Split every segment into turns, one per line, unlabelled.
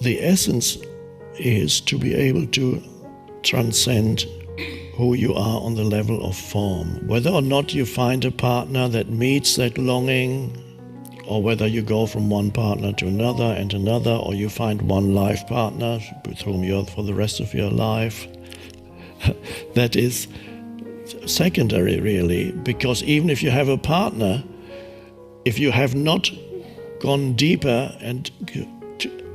the essence is to be able to transcend who you are on the level of form. Whether or not you find a partner that meets that longing, or whether you go from one partner to another and another, or you find one life partner with whom you're for the rest of your life, that is secondary really, because even if you have a partner, if you have not gone deeper and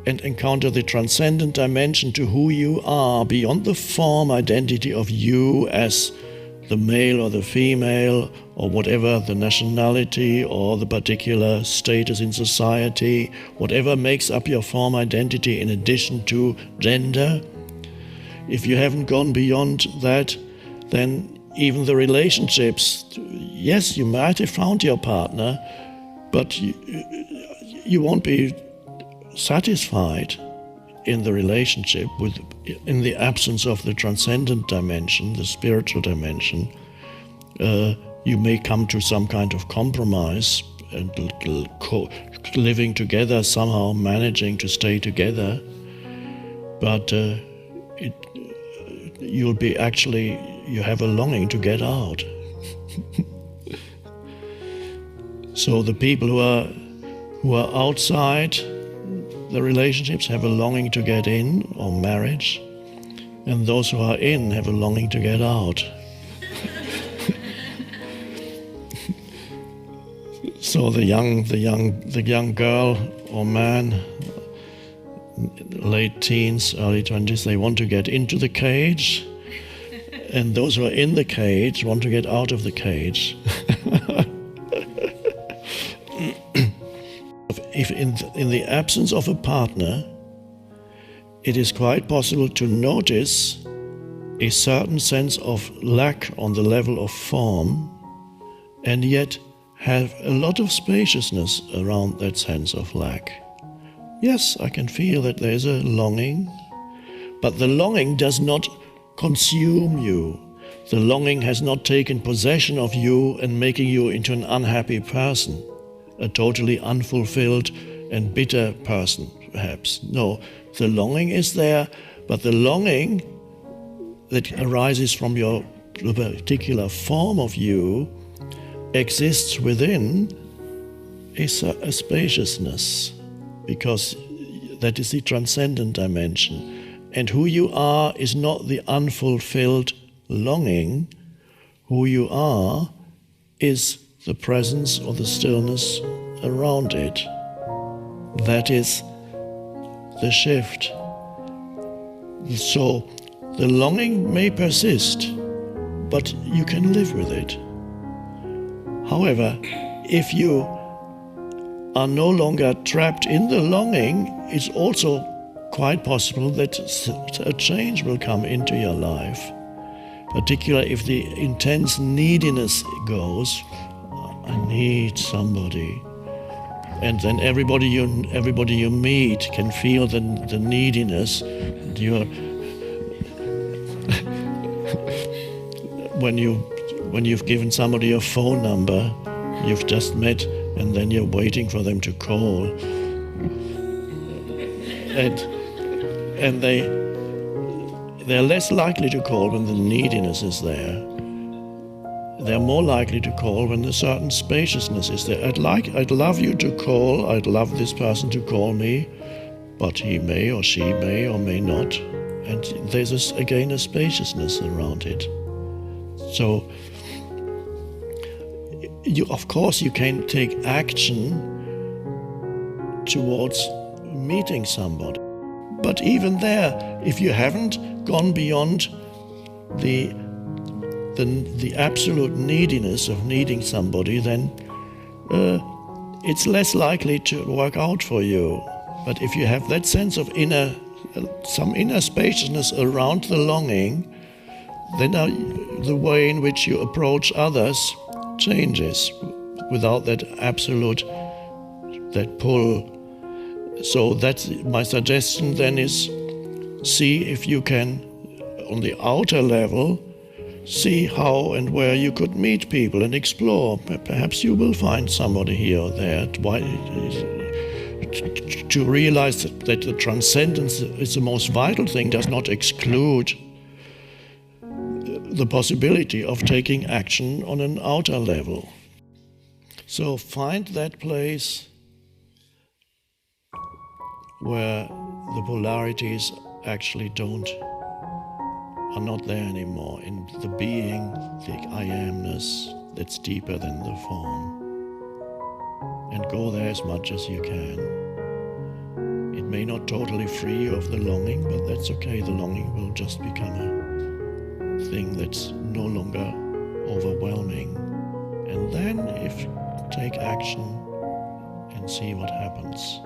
encounter the transcendent dimension to who you are, beyond the form identity of you as the male or the female, or whatever the nationality or the particular status in society, whatever makes up your form identity in addition to gender, if you haven't gone beyond that, then even the relationships, yes, you might have found your partner, but you won't be satisfied in the relationship in the absence of the transcendent dimension, the spiritual dimension. You may come to some kind of compromise and living together, somehow managing to stay together, but you have a longing to get out. So the people who are outside the relationships have a longing to get in, or marriage, and those who are in have a longing to get out. So the young girl or man, late teens, early 20s, they want to get into the cage, and those who are in the cage want to get out of the cage. If in the absence of a partner, it is quite possible to notice a certain sense of lack on the level of form, and yet have a lot of spaciousness around that sense of lack. Yes, I can feel that there's a longing, but the longing does not consume you. The longing has not taken possession of you and making you into an unhappy person, a totally unfulfilled and bitter person, perhaps. No, the longing is there, but the longing that arises from your particular form of you exists within a spaciousness, because that is the transcendent dimension. And who you are is not the unfulfilled longing. Who you are is the presence or the stillness around it. That is the shift. So the longing may persist, but you can live with it. However, if you are no longer trapped in the longing, it's also quite possible that a change will come into your life, particularly if the intense neediness goes. I need somebody. And then everybody you meet can feel the neediness. When you've given somebody your phone number, you've just met, and then you're waiting for them to call, and they're less likely to call when the neediness is there. They're more likely to call when a certain spaciousness is there. I'd love you to call, I'd love this person to call me, but he may or she may or may not. And there's again a spaciousness around it. So, of course you can take action towards meeting somebody. But even there, if you haven't gone beyond the absolute neediness of needing somebody, then it's less likely to work out for you. But if you have that sense of some inner spaciousness around the longing, then the way in which you approach others changes without that absolute, that pull. So that's my suggestion then, is see if you can, on the outer level, see how and where you could meet people and explore. Perhaps you will find somebody here or there. to realize that the transcendence is the most vital thing does not exclude the possibility of taking action on an outer level. So find that place where the polarities actually are not there anymore, in the being, the I amness that's deeper than the form. And go there as much as you can. It may not totally free you of the longing, but that's okay. The longing will just become a thing that's no longer overwhelming. And then take action and see what happens.